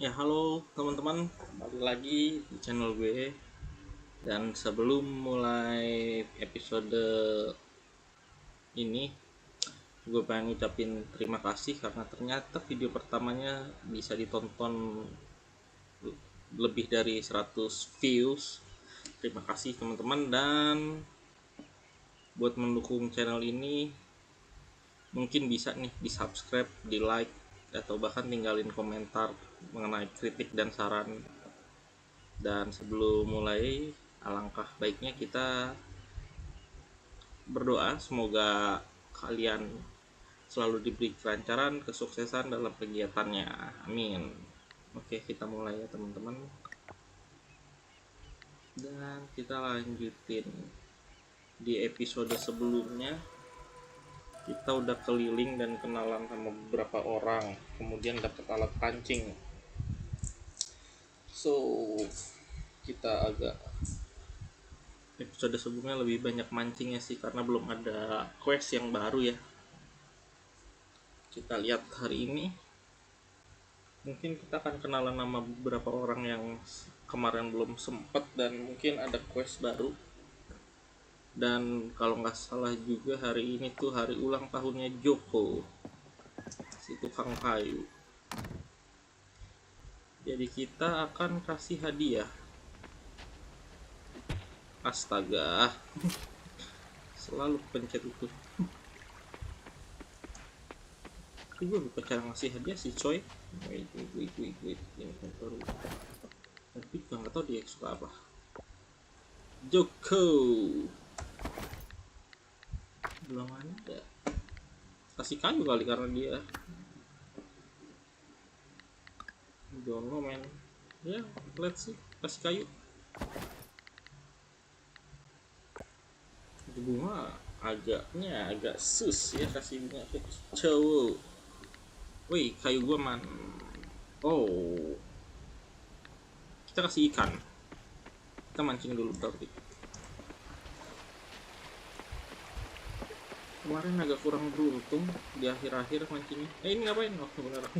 Ya, halo teman-teman, kembali lagi di channel gue. Dan sebelum mulai episode ini, gue pengen ngucapin terima kasih karena ternyata video pertamanya bisa ditonton lebih dari 100 views. Terima kasih teman-teman, dan buat mendukung channel ini mungkin bisa nih di subscribe, di like, atau bahkan tinggalin komentar mengenai kritik dan saran. Dan sebelum mulai, alangkah baiknya kita berdoa semoga kalian selalu diberi kelancaran, kesuksesan dalam kegiatannya. Amin. Oke, kita mulai ya teman-teman. Dan kita lanjutin. Di episode sebelumnya kita udah keliling dan kenalan sama beberapa orang, kemudian dapat alat pancing. So, kita agak episode sebelumnya lebih banyak mancingnya sih karena belum ada quest yang baru ya. Kita lihat hari ini mungkin kita akan kenalan sama beberapa orang yang kemarin belum sempet, dan mungkin ada quest baru. Dan kalau nggak salah juga hari ini tuh hari ulang tahunnya Joko, si tukang kayu. Jadi kita akan kasih hadiah. Astaga, selalu pencet itu. Gue lupa cara ngasih hadiah sih coy. Wait, ini kan baru. Tapi gue nggak tahu dia suka apa. Joko belum ada. Kasih kayu kali karena dia don't know man. Ya, let's see. Kasih kayu. Bunga agak sus ya, kasih bunga ke cowok. Wih, kayu gua man. Oh, kita kasih ikan. Kita mancing dulu berarti. Kemarin agak kurang beruntung di akhir-akhir mancingnya. Ini ngapain? Oh, beneran.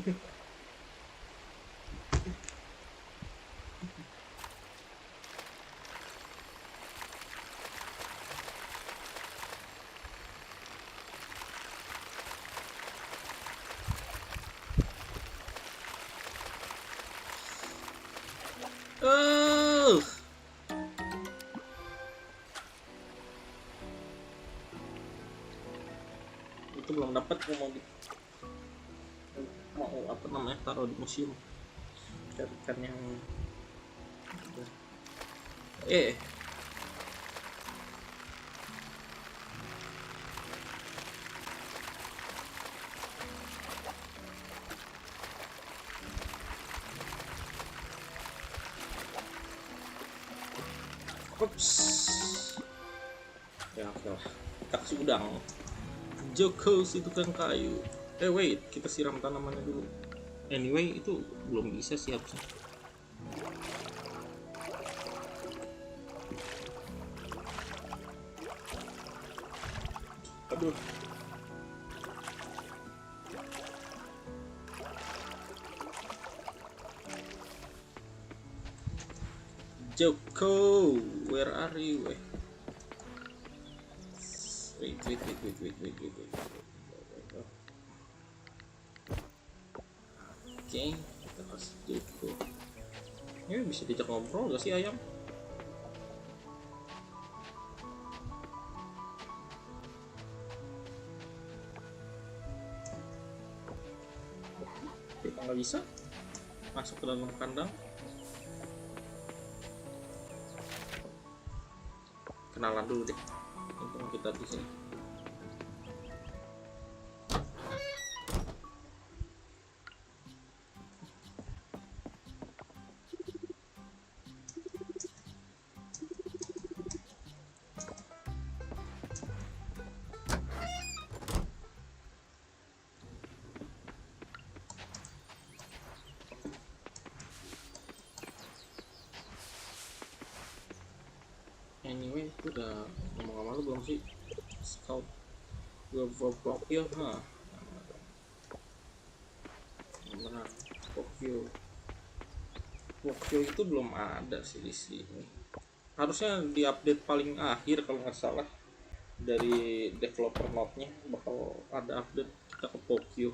Oh, itu belum dapat. Mau apa namanya, taruh di museum. Cari ikan yang eh Ups. Ya oke lah, kita kasih udang. Joko si tukang kayu. Wait, kita siram tanamannya dulu. Anyway, itu belum bisa sih harusnya. Aduh. Joko, where are you? Wait. Oke, kita kasih Joko. Ini bisa diajak ngobrol gak sih ayam? Kita nggak bisa masuk ke dalam kandang. Kenalan dulu deh. Untung kita di sini. Anyway, itu udah ngomong sama lu belum sih? Scout gue Tokyo, benar Tokyo. Tokyo itu belum ada sih di sini. Harusnya di update paling akhir kalau nggak salah, dari developer note-nya bakal ada update kita ke Tokyo.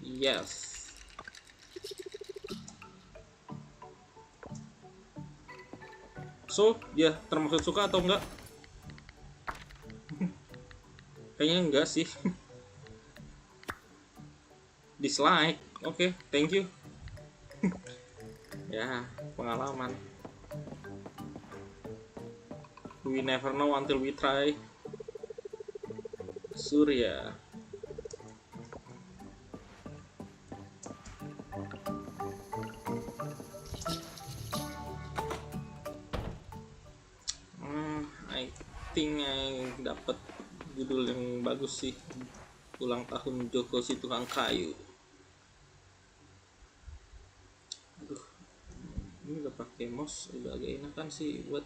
Yes. So dia termasuk suka atau enggak? Kayaknya enggak sih. Dislike. Oke, thank you. Ya, pengalaman. We never know until we try. Surya. I think I dapat judul yang bagus sih. Ulang tahun Joko si tukang kayu. Aduh, ini udah pakai mouse, udah agak enakan sih buat.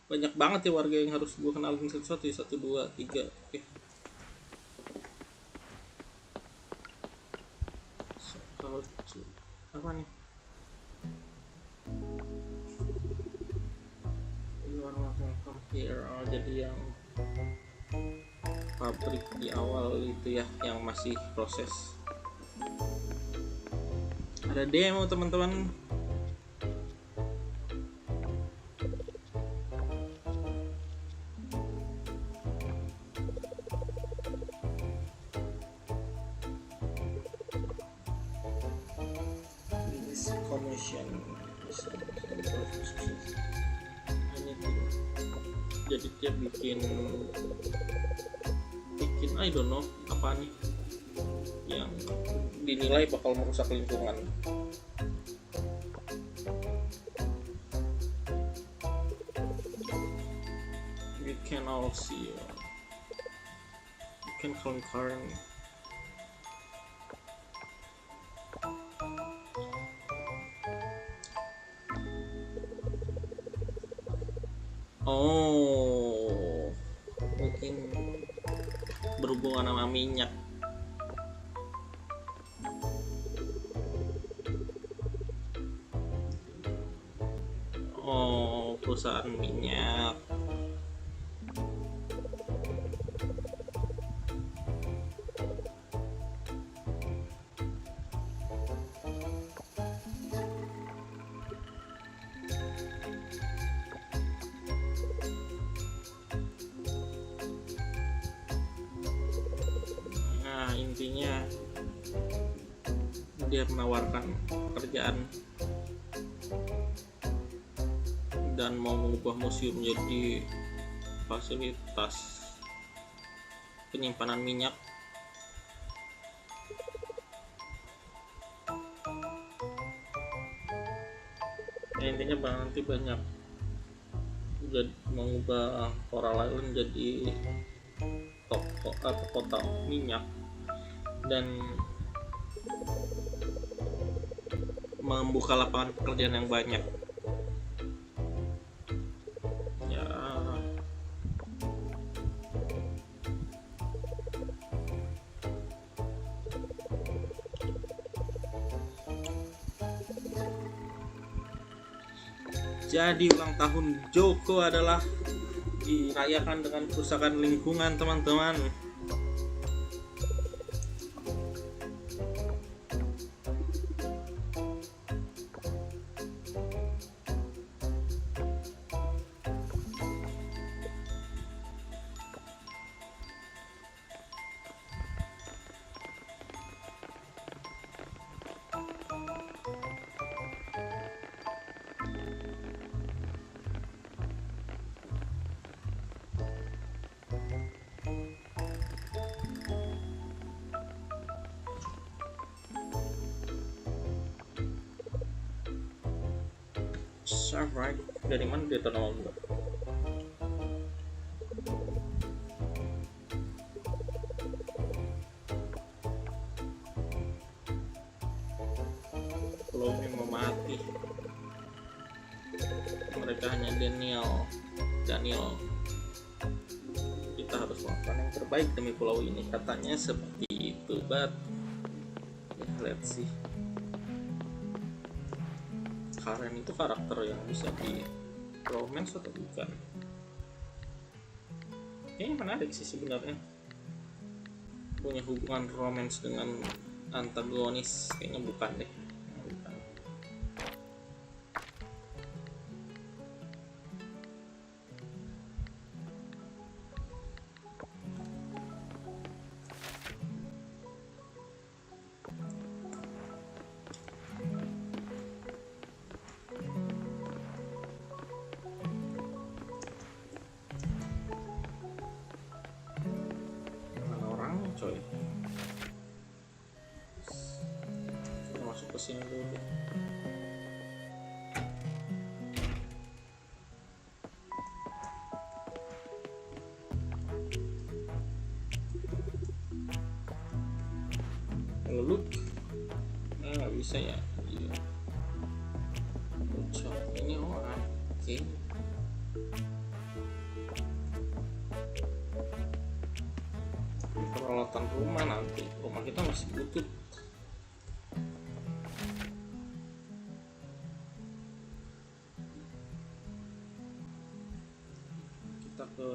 Banyak banget ya warga yang harus gue kenalin satu-satu ya. 1, 2, 3. Oke. So, kalau apa nih? Welcome here. Oh, jadi yang pabrik di awal itu ya, yang masih proses. Ada demo teman-teman. Jadi dia bikin I don't know apa nih yang dinilai bakal merusak lingkungan. We can all see you can conquer. Oh, mungkin berhubungan sama minyak. Oh, perusahaan minyak. Intinya dia menawarkan pekerjaan dan mau mengubah museum menjadi fasilitas penyimpanan minyak. Intinya nanti banyak jadi mengubah Coral Island jadi kota minyak dan membuka lapangan pekerjaan yang banyak. Ya, jadi ulang tahun Joko adalah dirayakan dengan kerusakan lingkungan, teman-teman. Alright, dari mana dia tahu nama gue? Flownya mau mati. Mereka hanya Daniel. Kita harus melakukan yang terbaik demi pulau ini, katanya seperti itu. But let's see. Karen itu karakter yang bisa di romance atau bukan? Kayaknya menarik sih sebenarnya, punya hubungan romance dengan antagonis. Kayaknya bukan deh, bukan. Mana orangnya coy? Kita masuk ke sini dulu deh. Look, nggak bisa ya. Iya. Bocor ini orang. Oke. Peralatan rumah, nanti rumah kita masih butuh. Kita ke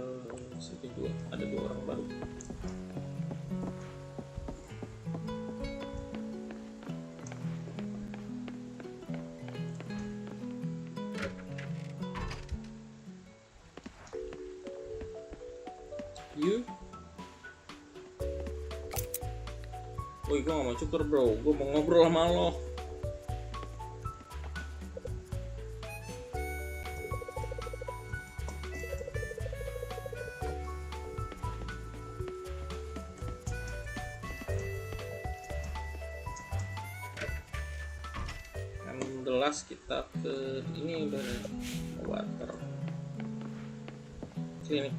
situ juga ada 2 orang baru. You, woi gue gak mau cukur bro, gue mau ngobrol sama lo. Yang jelas kita ke ini udah water klinik.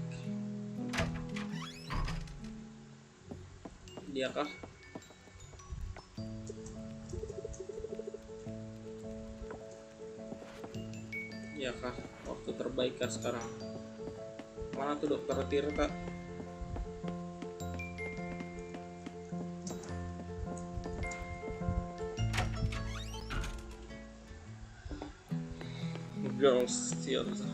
Dia kah? Ya kah? Waktu terbaik kah sekarang? Mana tuh dokter Tirta? Girls Theater.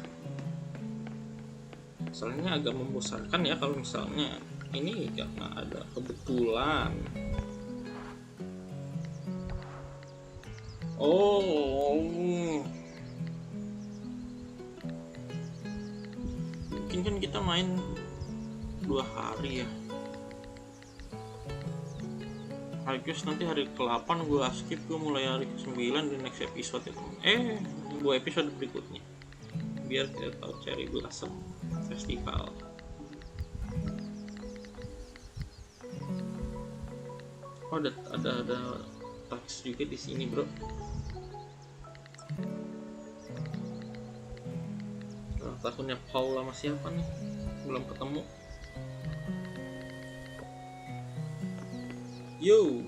Soalnya agak membosankan ya kalau misalnya ini karena ada kebetulan. Oh, mungkin kan kita main 2 hari ya. Harus nanti hari ke-8 gue skip, gue mulai hari ke-9 di next episode itu. 2 episode berikutnya. Biar kita tahu Cherry Blossom Festival. Oh, ada touch juga di sini, bro. Tahunnya Paul sama siapa nih? Belum ketemu. Yo.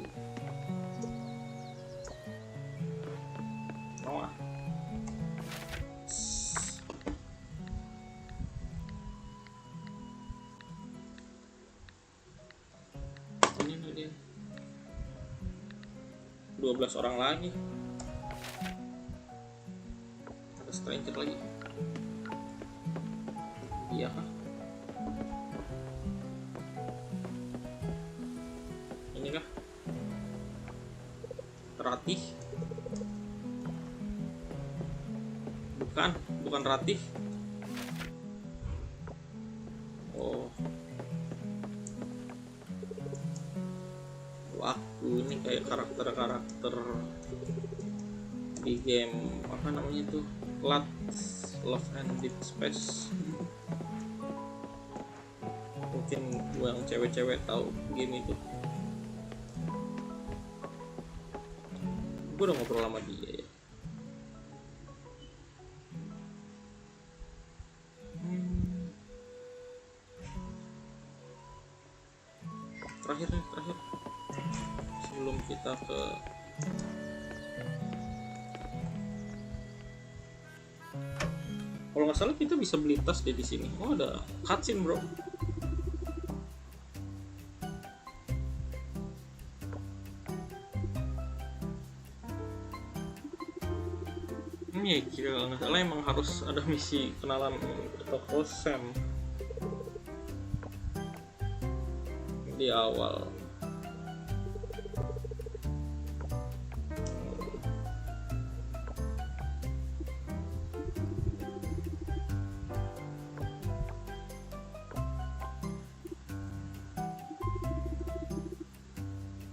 Noah. Ini dia. 12 orang lagi. Ada stranger lagi. Iya kah? Ini kah? Ratih? Bukan Ratih. Oh. Waktu ini kayak karakter di game apa namanya tuh, Love and Deep Space. Mungkin yang cewek-cewek tahu game itu. Gue udah ngobrol sama dia ya. Terakhir sebelum kita ke kalau nggak salah kita bisa beli tas deh di sini. Oh, ada cutscene bro. Ini kalau nggak salah emang harus ada misi kenalan toko Sam di awal.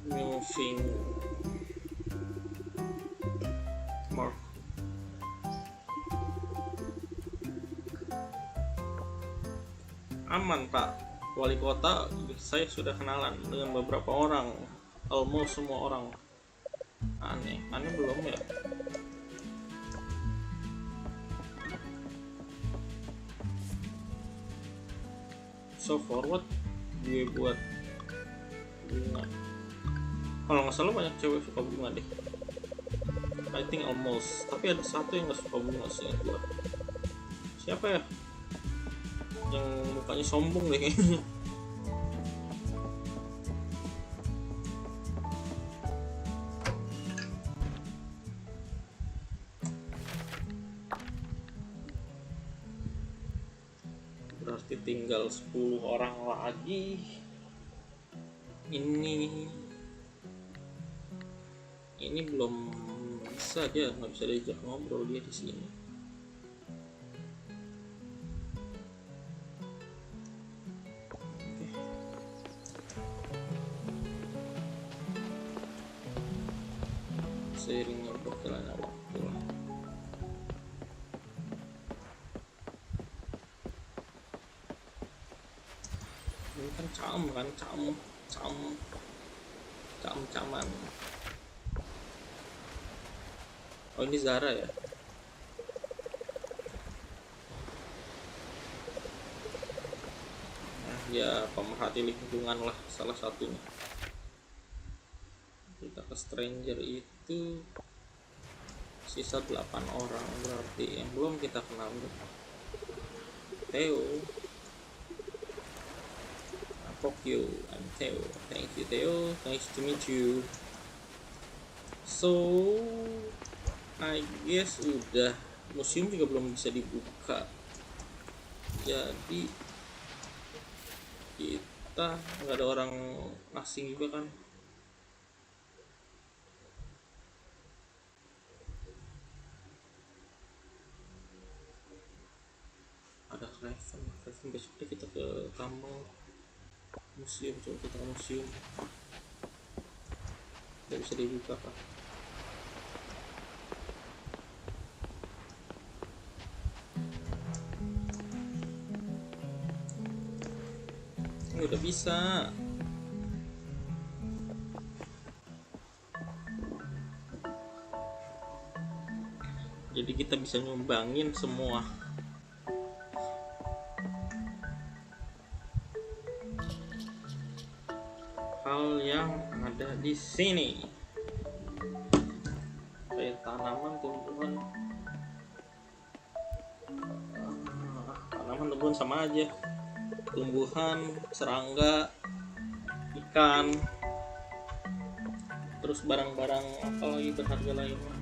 Moving Mark. Aman Pak, wali kota saya sudah kenalan dengan beberapa orang, almost semua orang. Aneh belum ya? So forward gue buat bunga. Kalau nggak salah banyak cewek suka bunga deh. I think almost, tapi ada satu yang nggak suka bunga sih gue. Siapa ya? Yang mukanya sombong deh kayaknya. Berarti tinggal 10 orang lagi. Ini belum bisa, dia nggak bisa diajak ngobrol dia di sini. Seiringnya berjalannya waktu lah. Ini kan caman. Oh ini Zara ya. Nah, ya pemerhati lingkungan lah salah satunya. Kita ke stranger itu sisa 8 orang, berarti yang belum kita kenal. Theo, Tokyo, I'm Theo. Thank you Theo, nice to meet you. So I guess udah, museum juga belum bisa dibuka, jadi kita nggak ada orang asing juga kan. Ada Craven besok deh kita ke tambang. Museum, coba kita ke museum. Nggak bisa dibuka pak. Ini udah bisa. Jadi kita bisa nyumbangin semua. Hal yang ada di sini. Kayak tanaman, tumbuhan. Tanaman, tumbuhan sama aja. Tumbuhan, serangga, ikan, terus barang-barang apa lagi berharga lainnya.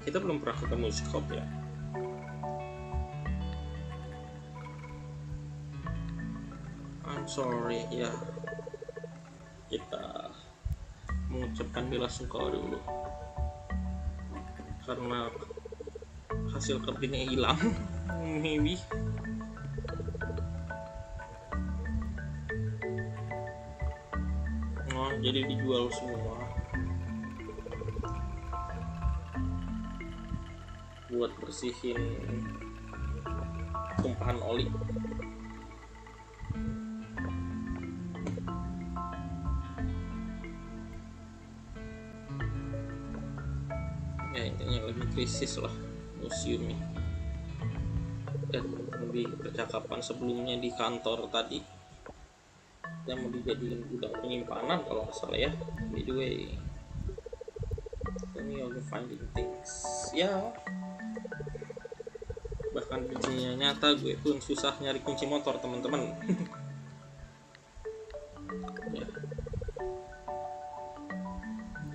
Kita belum pernah ketemu Scott ya. I'm sorry ya. Kita mengucapkan bela sungkawa dulu karena hasil kerjanya hilang. Maybe jadi dijual semua buat bersihin tumpahan oli. Ya intinya lagi krisis lah museum ini. Dan di percakapan sebelumnya di kantor tadi, yang mau dijadiin gudang penyimpanan kalau nggak salah ya. By the way, ini lagi finding things ya. Bahkan di dunia nyata gue pun susah nyari kunci motor teman-teman. Ya.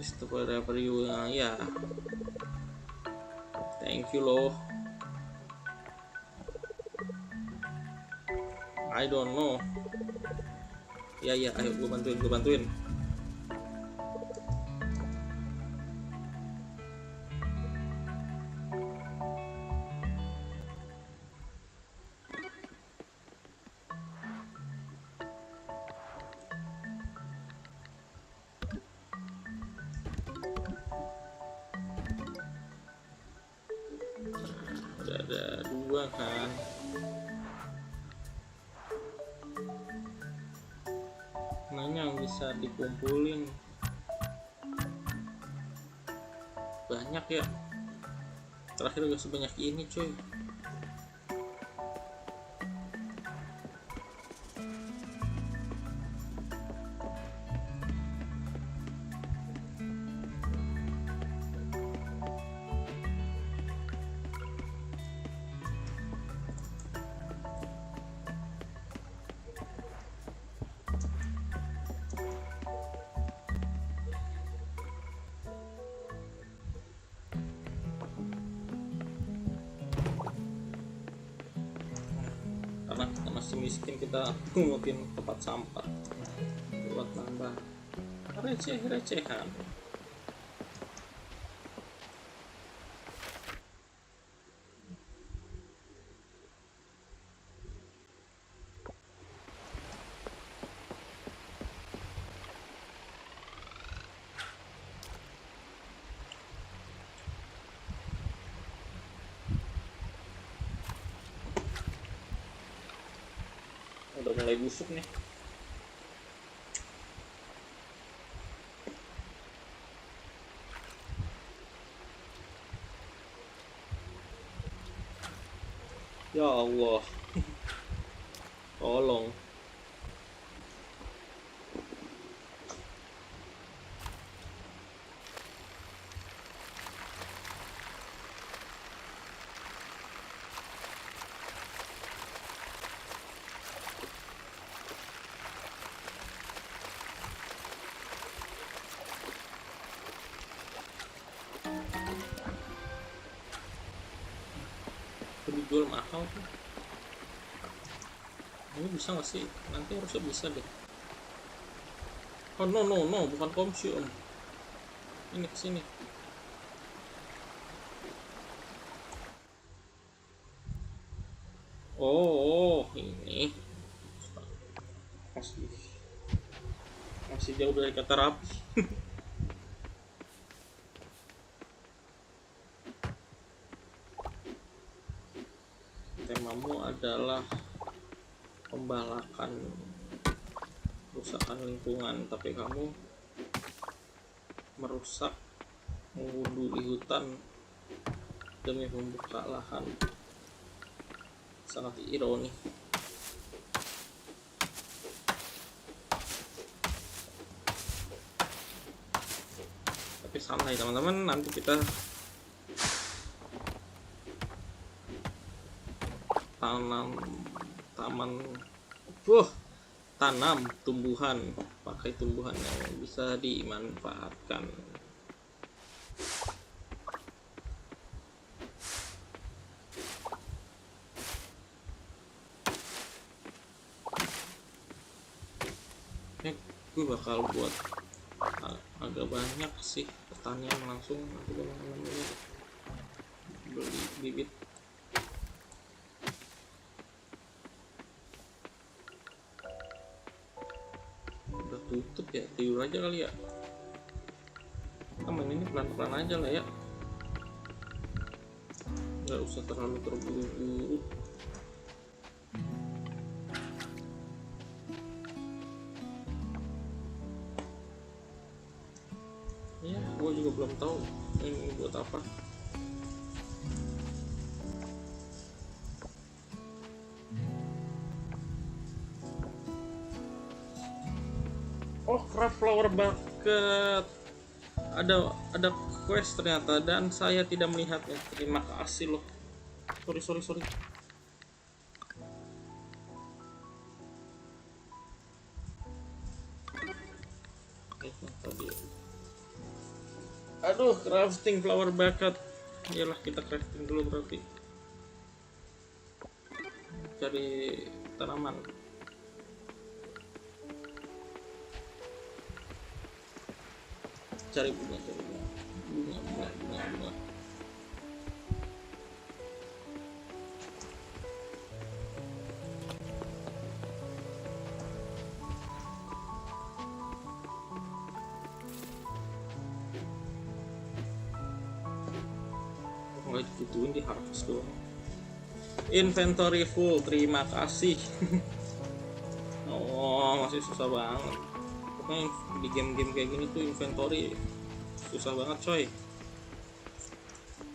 for you. Ya, thank you loh. I don't know. Ya, ayo gue bantuin. Udah ada 2 kan. Mana yang bisa dikumpulin? Banyak ya. Terakhir gak sebanyak ini coy. Karena kita masih miskin, kita mungkin tempat sampah buat nambah recehan. Udah mulai busuk nih. Ya Allah, tolong. Dijual mahal tuh. Ini bisa nggak sih? Nanti harusnya bisa deh. Oh no, bukan komsi om. Ini kesini. Oh, ini masih jauh dari kata rapi. Temamu adalah pembalakan kerusakan lingkungan, tapi kamu merusak, menggunduli hutan demi membuka lahan. Sangat ironi. Tapi santai teman-teman, nanti kita tanam tumbuhan, pakai tumbuhan yang bisa dimanfaatkan. Ini gue bakal buat agak banyak sih pertanian langsung. Nanti gue beli bibit. Tutup ya, tidur aja kali ya. Kita main ini pelan-pelan aja lah ya, nggak usah terlalu terburu-buru. Ya gue juga belum tahu ini buat apa. Oh, craft flower bucket. Ada quest ternyata dan saya tidak melihatnya. Terima kasih loh. Sorry. Tadi Aduh, crafting flower bucket. Iyalah, kita crafting dulu berarti. Cari tanaman. Cari bunga, cari bunga. Bunga. Nggak digituin, di harvest doang. Inventory full, terima kasih. Oh, masih susah banget. Pokoknya di game-game kayak gini tuh inventory susah banget coy.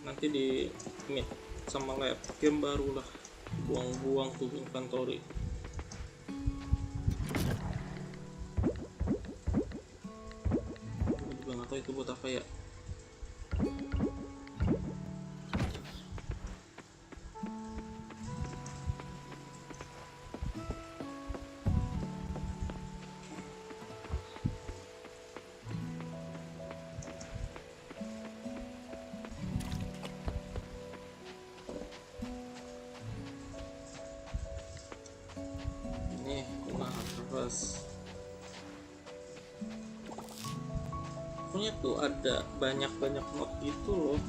Nanti di mid sama lab game baru lah buang-buang tuh inventory. Gue juga nggak tahu itu buat apa ya. Pokoknya tuh ada banyak mod gitu loh.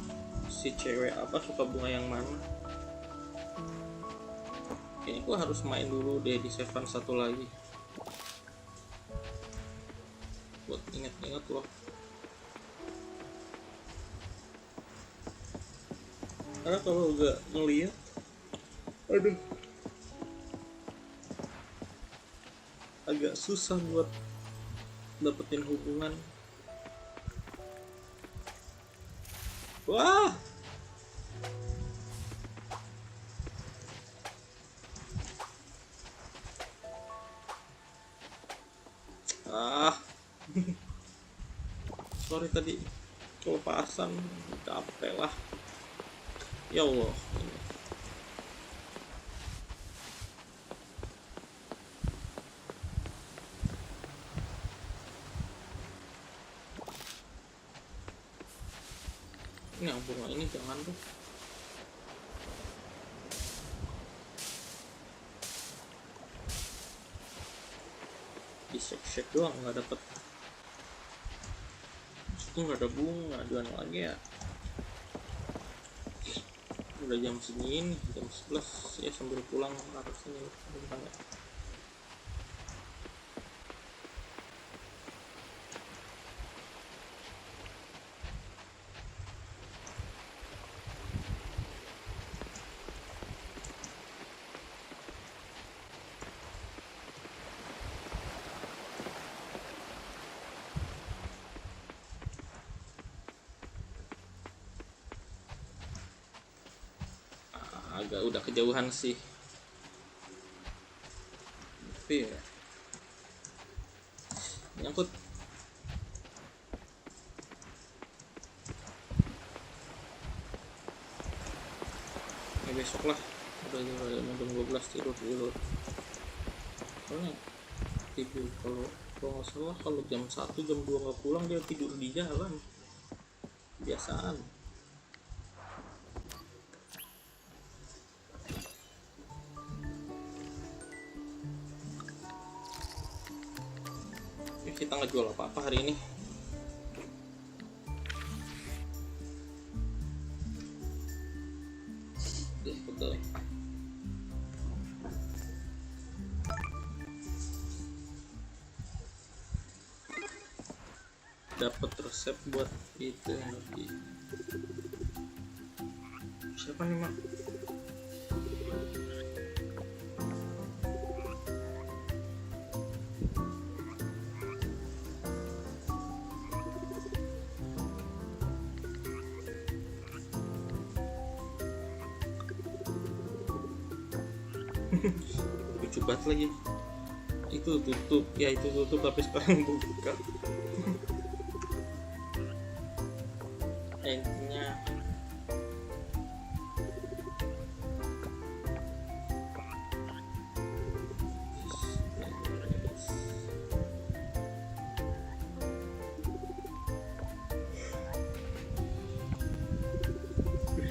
Si cewek apa suka bunga yang mana. Kayaknya gua harus main dulu deh di Seven satu lagi buat inget-inget loh. Karena kalau gak ngeliat, aduh, agak susah buat dapetin hubungan. Wah, sorry tadi kelepasan, capek lah. Ya Allah. Ini yang bunga ini jangan tuh. Di shake doang nggak dapet. Itu nggak ada bunga, jualan lagi ya. Udah jam segini, jam 11 ya, sambil pulang harus ini bentar ya. Agak udah kejauhan sih, tapi ya nyangkut. Ya besok lah, udah jam 12 tidur. Soalnya tidur kalau nggak salah, kalau jam 1 jam 2 nggak pulang, dia tidur di jalan biasaan. Kita nggak jual apa-apa hari ini. Betul. Dapat resep buat itu yang lagi. Siapa nih mak? Lucu banget lagi. Itu tutup, ya itu tutup tapi sekarang buka. Intinya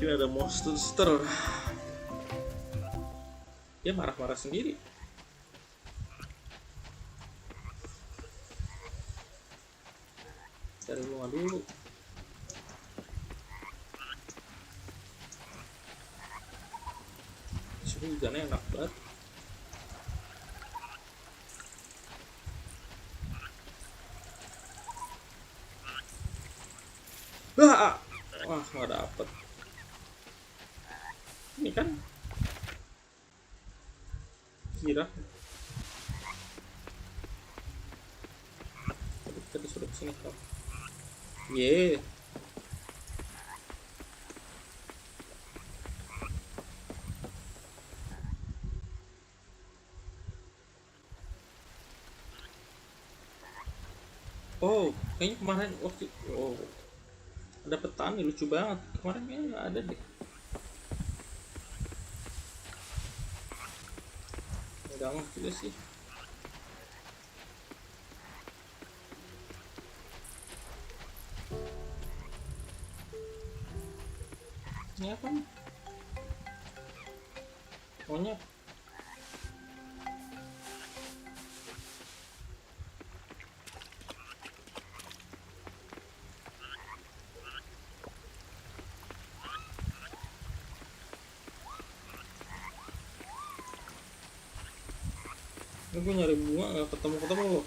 Mungkin ada monster. Dia marah-marah sendiri. Cari bunga dulu. Suhu hujannya enak banget. Wah, nggak dapet. Ini kan kira kita disuruh kesini kok. Ye. Oh, kayaknya kemarin waktu ada petani lucu banget. Kemarin kayaknya nggak ada deh. Enggak juga sih. Ini apa nih? Monyet. Ini gue nyari bunga nggak ketemu loh.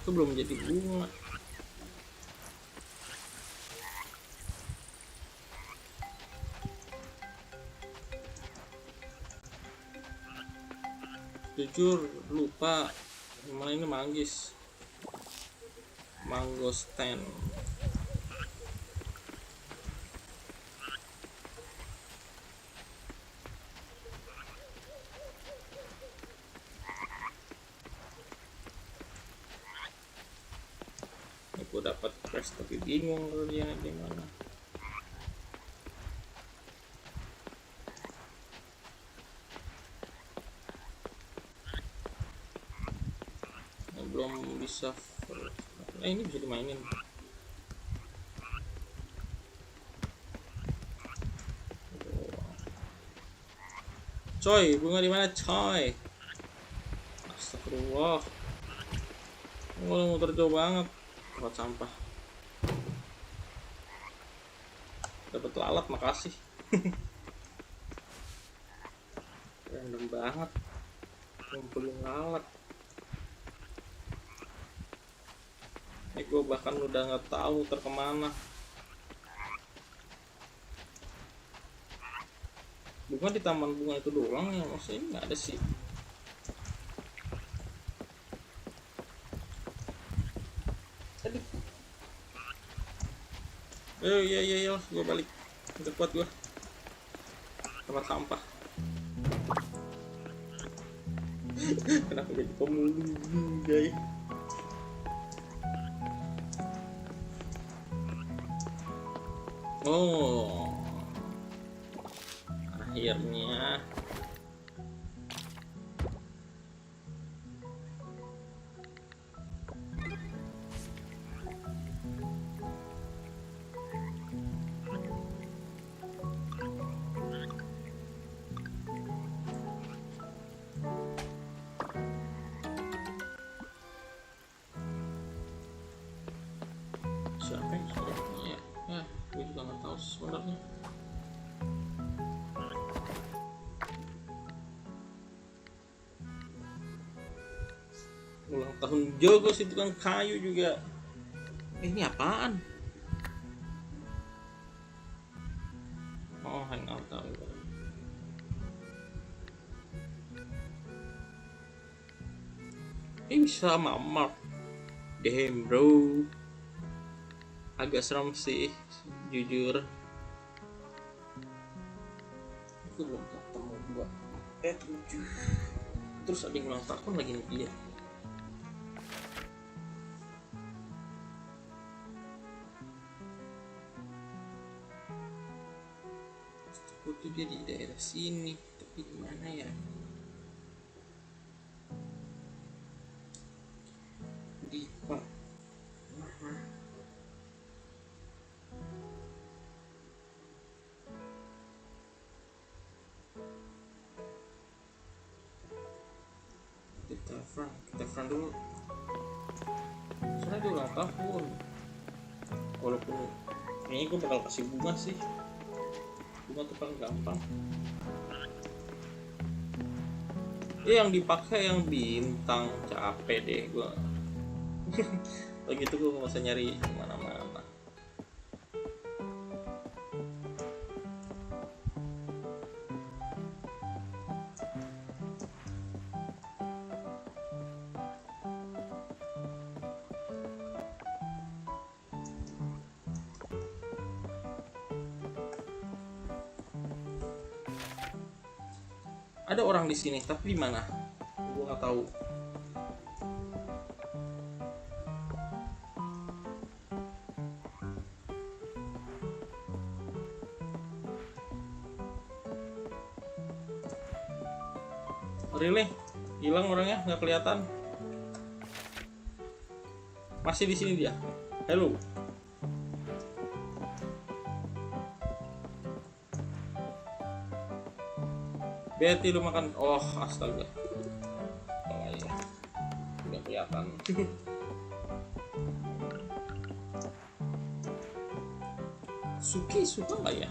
Itu belum jadi bunga. Jujur lupa mana ini manggis. Mangosteen. Aku dapat quest tapi bingung dia di mana. Belum bisa. Ini bisa dimainin. Coy, bunga di mana coy? Astagfirullah. Muter jauh banget. Tempat sampah. Dapat lalat, makasih. Random banget. Ngumpulin lalat. Ini gue bahkan udah nggak tahu kemana. Bunga di taman bunga itu doang ya, maksudnya nggak ada sih. Iya, gue balik. Udah kuat gue. Tempat sampah. Kenapa jadi pemulung guys? Oh, akhirnya siapa yang ya, gue juga nggak tahu sebenarnya. Ulang tahun Jogo si tukang kayu juga. Ini apaan? Oh, hangout tahu. Ini bisa mamar. Damn bro. Agak serem sih, jujur. Itu belum ketemu gua. 7. Terus ada yang ulang tahun lagi nih dia. Itu dia di daerah sini, tapi di mana ya? Di Pak kita friend dulu. Soalnya dia ulang tahun. Walaupun kayaknya gue bakal kasih bunga sih. Bunga tuh paling gampang. Yang dipakai yang bintang, capek deh gue. Begitu gue nggak usah nyari kemana-mana. Ada orang di sini, tapi di mana? Gue nggak tahu. Really? Hilang orangnya, nggak kelihatan. Masih di sini dia. Halo. Betty lu makan. Oh astaga. Oh iya. Udah kelihatan. Suki suka nggak ya?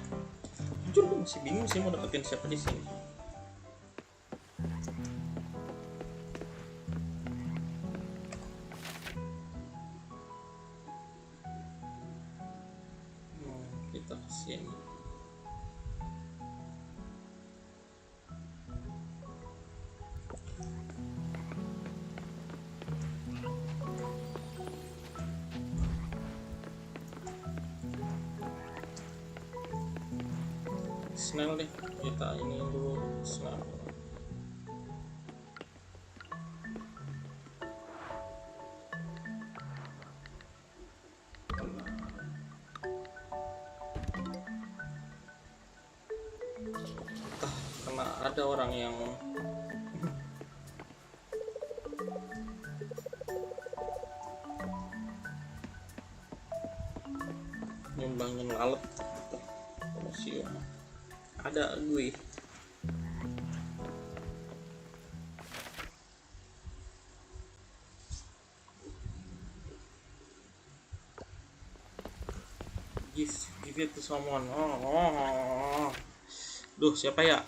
Jujur gue masih bingung sih mau dapetin siapa di sini. Kita kesini. Snail deh, kita ini dulu snail. Karena ada orang yang nyumbangin lalat museum. Ada gue. Give it to someone. Duh, siapa ya?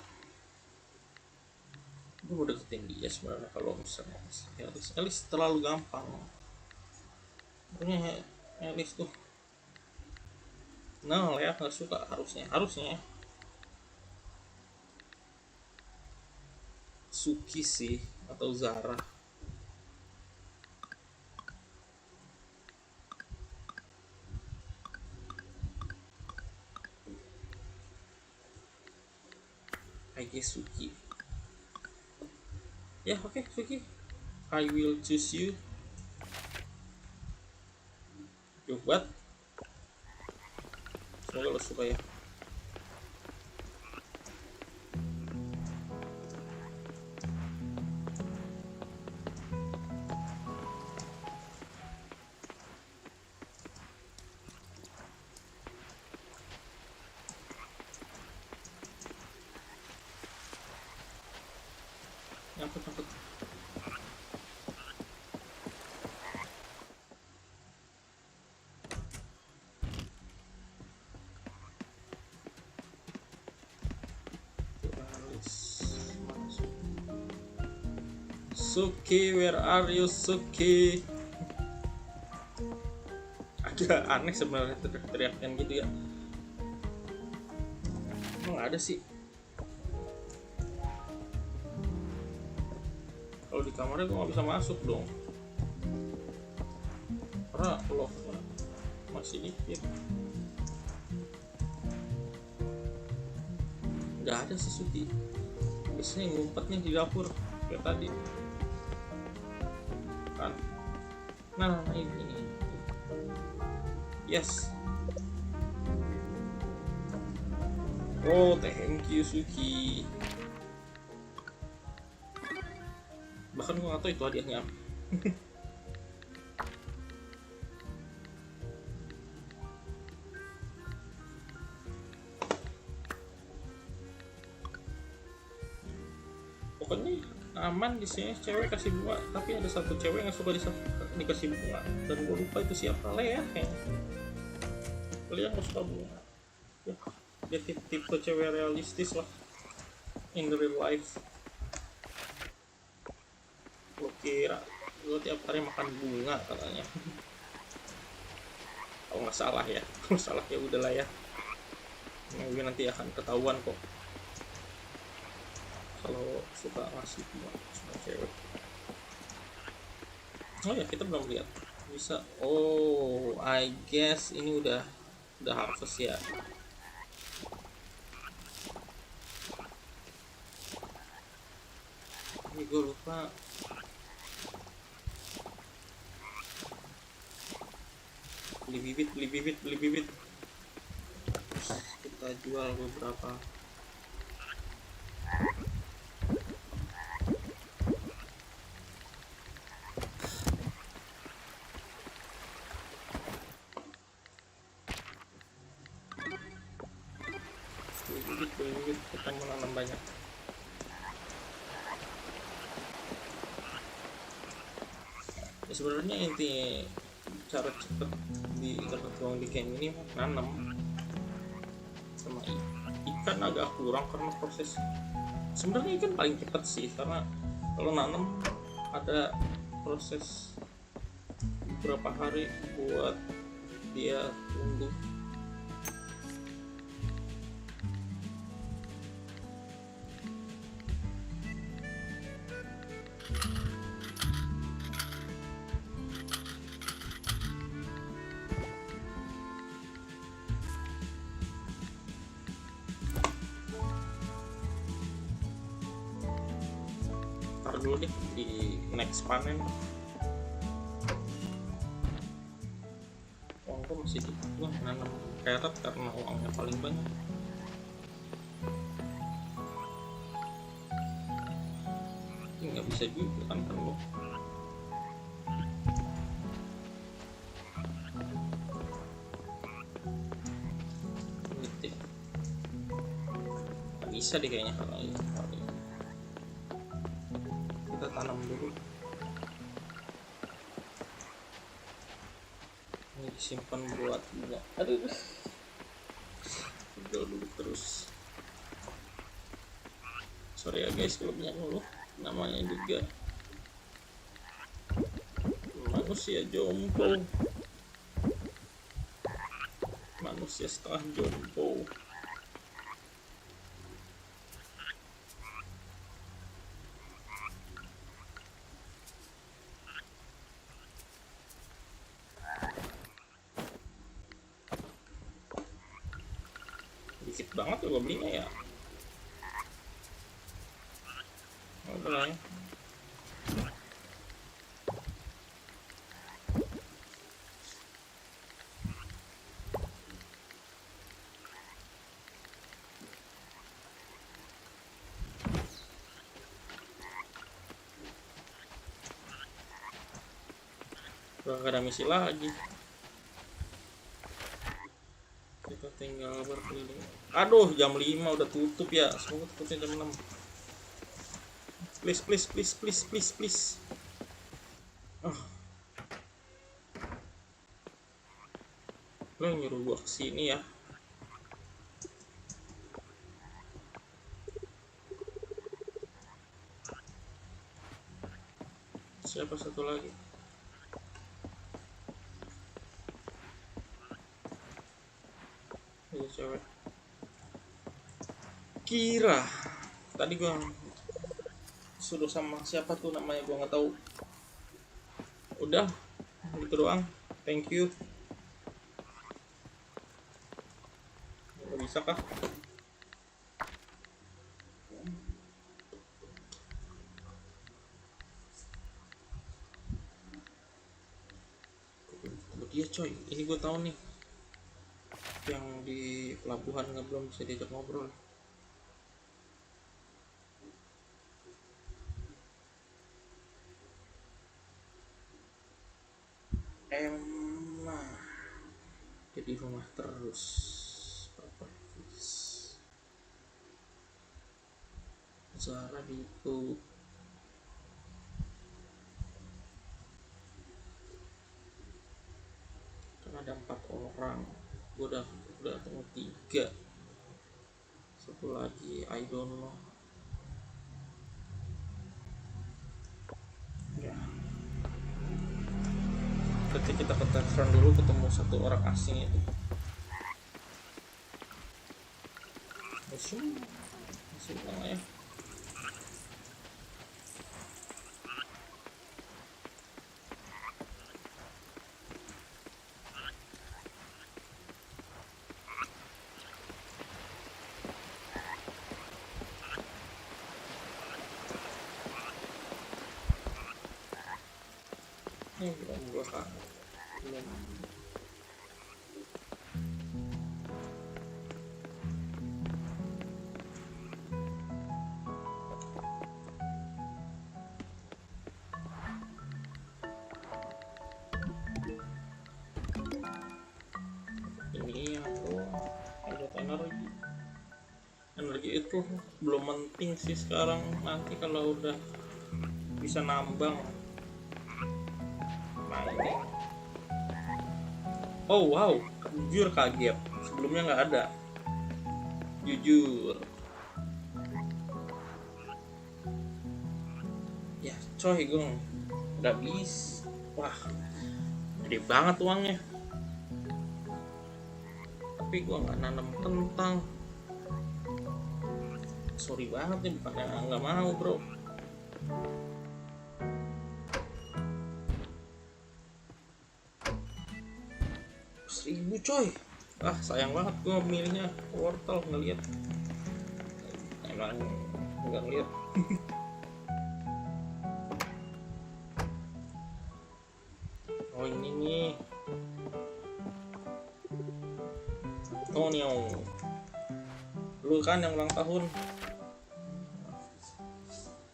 Gue mau deketin dia sebenarnya kalau misalnya Elis terlalu gampang. Pokoknya Elis tuh. Nah, Lea nggak suka harusnya. Suki sih atau Zara. I guess Suki. Ya oke, Suki. I will choose you. Coba. Semoga lo suka ya. Nyangkut. Suki, where are you Suki? Agak aneh sebenarnya teriak-teriakan gitu ya. Emang ada sih. Kalau di kamarnya gue nggak bisa masuk dong. Karena lock masih dikit. Nggak ada sih Suki. Biasanya ngumpetnya di dapur kayak tadi. Nah ini yes. Oh thank you Suki. Bahkan gue gak tau itu hadiahnya apa. Pokoknya aman di sini, cewek kasih bunga, tapi ada satu cewek yang suka dikasih bunga dan gue lupa itu siapa. Lea kayaknya. Lea nggak suka bunga ya, dia tipe cewek realistis lah in the real life. Lo kira lo tiap hari makan bunga katanya? Kalau nggak salah ya, kalau salah ya udahlah ya, mungkin nanti akan ketahuan kok kalau suka ngasih bunga sama cewek. Oh ya, kita belum lihat bisa. Oh, I guess ini udah harvest ya. Ini gue lupa. Beli bibit. Terus kita jual beberapa. Beli bibit, kita menanam banyak. Ya, sebenarnya inti cara cepet di dapat uang di game ini nanam sama ikan agak kurang karena proses. Sebenarnya ikan paling cepat sih, karena kalau nanam ada proses beberapa hari buat dia tumbuh. Ntar dulu deh di next panen. Uangku masih dikit, gua nanam carrot karena uangnya paling banyak. Ini nggak bisa juga kan lo. Nggak bisa deh kayaknya kalau ini. Kita tanam dulu. Ini disimpan buat bunga. Aduh, tinggal dulu terus. Sorry ya guys kalau banyak ngeluh, namanya juga manusia jompo, manusia setengah jompo. Dikit banget ya gue belinya ya. Udah lah ya. Udah gak ada misi lagi. Kita tinggal berkeliling. Aduh, jam 5 udah tutup ya. Semoga tutupnya jam 6. Please. Oh. Lo yang nyuruh gua kesini ya. Siapa satu lagi? Ini cewek. Kira. Tadi gua suruh sama siapa tuh namanya gua nggak tahu. Udah, gitu doang. Thank you. Nggak bisa kah? Dia coy, ini gue tahu nih. Yang di pelabuhan nggak belum bisa diajak ngobrol. Emang jadi rumah terus. Zara di itu orang. Gue udah ketemu 3. Satu lagi I don't know. Ya, berarti kita ke tavern dulu, ketemu satu orang asing itu. Musuh ya. Ini belum gua kan belum. Ini aku ada energi itu belum penting sih sekarang, nanti kalau udah bisa nambang. Nah ini, oh wow, jujur kaget, sebelumnya nggak ada, jujur ya coy, gue nggak bisa. Wah, gede banget uangnya, tapi gue nggak nanam kentang. Sorry banget nih, bukannya nggak mau bro. Seribu coy, sayang banget gue milihnya wortel, ngeliat emang nggak ngeliat. Oh ini nih, oh nih, lu kan yang ulang tahun.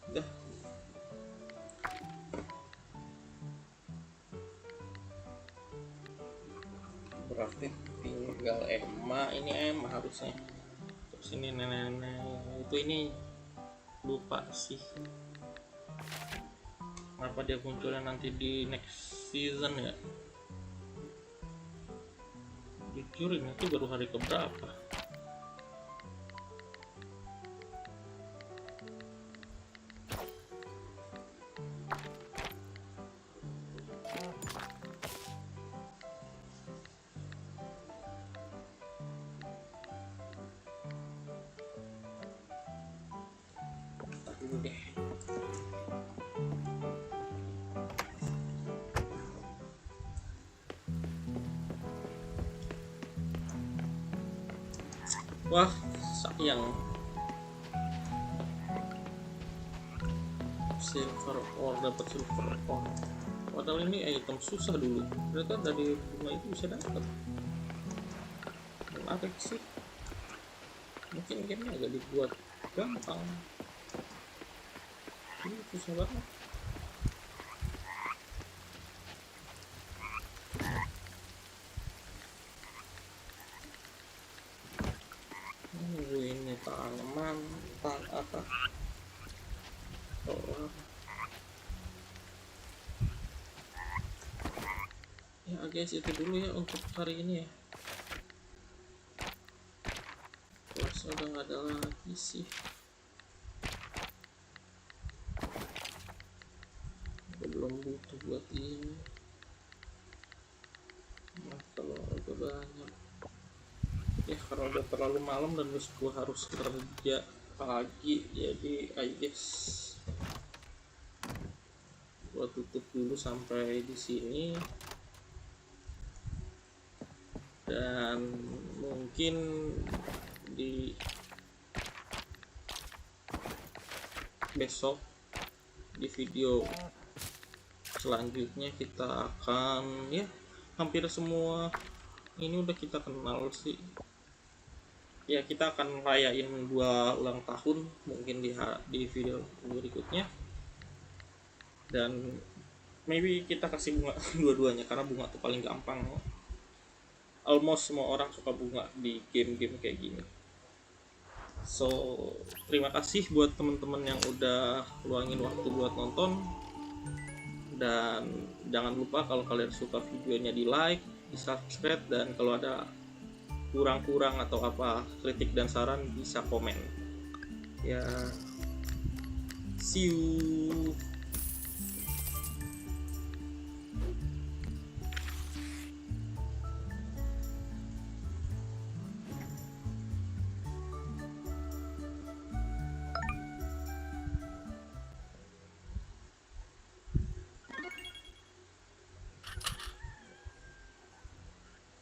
Udah, berarti tinggal Emma, ini Emma harusnya. Terus ini nenek-nenek itu, ini lupa sih kenapa dia munculnya nanti di next season ya. Jujur ini tuh baru hari keberapa. Dulu deh. Wah, sayang. Silver ore, dapat silver ore. Padahal ini item susah dulu. Ternyata dari bunga itu bisa dapat. Menarik sih. Mungkin gamenya agak dibuat gampang. Ini susah banget. Ini tanaman, apa? Oh. Ya guys, itu dulu ya untuk hari ini ya. Terus udah nggak ada lagi sih. Belum butuh buat ini. Nah, kalau udah banyak ya, karena udah terlalu malam dan terus gua harus kerja pagi, jadi I guess gua tutup dulu sampai di sini. Dan mungkin di besok di video selanjutnya kita akan, ya hampir semua ini udah kita kenal sih ya, kita akan rayain 2 ulang tahun mungkin di video berikutnya. Dan maybe kita kasih bunga dua-duanya, karena bunga tuh paling gampang. Almost semua orang suka bunga di game-game kayak gini. So, terima kasih buat teman-teman yang udah luangin waktu buat nonton. Dan jangan lupa kalau kalian suka videonya di like, di subscribe, dan kalau ada kurang-kurang atau apa kritik dan saran bisa komen ya. See you.